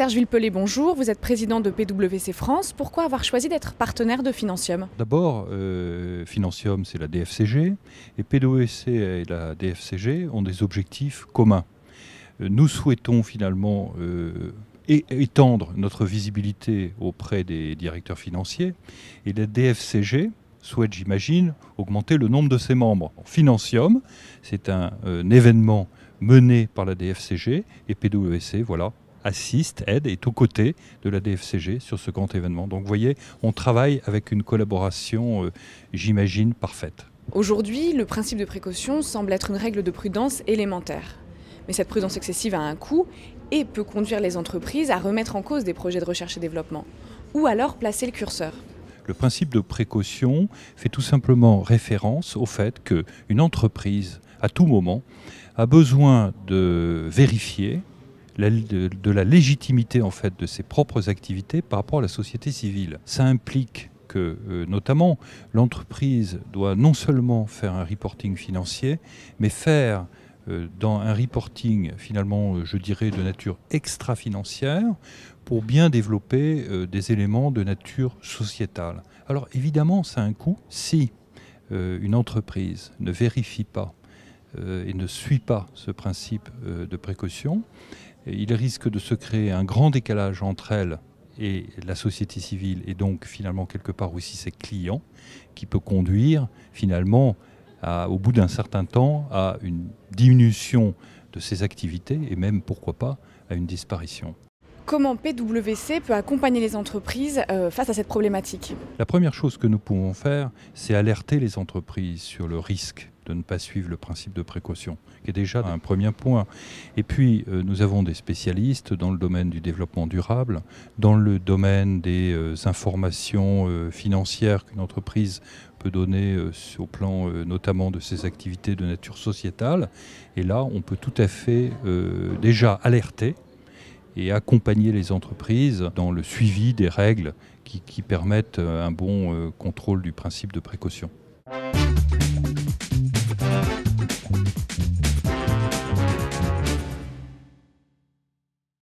Serge Villepelé, bonjour. Vous êtes président de PwC France. Pourquoi avoir choisi d'être partenaire de Financium? D'abord, Financium, c'est la DFCG, et PwC et la DFCG ont des objectifs communs. Nous souhaitons finalement étendre notre visibilité auprès des directeurs financiers, et la DFCG souhaite, j'imagine, augmenter le nombre de ses membres. Financium, c'est un événement mené par la DFCG, et PwC, voilà, assiste, aide, est aux côtés de la DFCG sur ce grand événement. Donc vous voyez, on travaille avec une collaboration, j'imagine, parfaite. Aujourd'hui, le principe de précaution semble être une règle de prudence élémentaire. Mais cette prudence excessive a un coût et peut conduire les entreprises à remettre en cause des projets de recherche et développement, ou alors placer le curseur. Le principe de précaution fait tout simplement référence au fait qu'une entreprise, à tout moment, a besoin de vérifier de la légitimité en fait, de ses propres activités par rapport à la société civile. Ça implique que, notamment, l'entreprise doit non seulement faire un reporting financier, mais faire dans un reporting, finalement, je dirais, de nature extra-financière, pour bien développer des éléments de nature sociétale. Alors évidemment, ça a un coût. Si une entreprise ne vérifie pas et ne suit pas ce principe de précaution, il risque de se créer un grand décalage entre elle et la société civile, et donc finalement quelque part aussi ses clients, qui peut conduire finalement au bout d'un certain temps à une diminution de ses activités et même, pourquoi pas, à une disparition. Comment PwC peut accompagner les entreprises face à cette problématique? La première chose que nous pouvons faire, c'est alerter les entreprises sur le risque de ne pas suivre le principe de précaution, qui est déjà un premier point. Et puis, nous avons des spécialistes dans le domaine du développement durable, dans le domaine des informations financières qu'une entreprise peut donner au plan notamment de ses activités de nature sociétale. Et là, on peut tout à fait déjà alerter et accompagner les entreprises dans le suivi des règles qui permettent un bon contrôle du principe de précaution.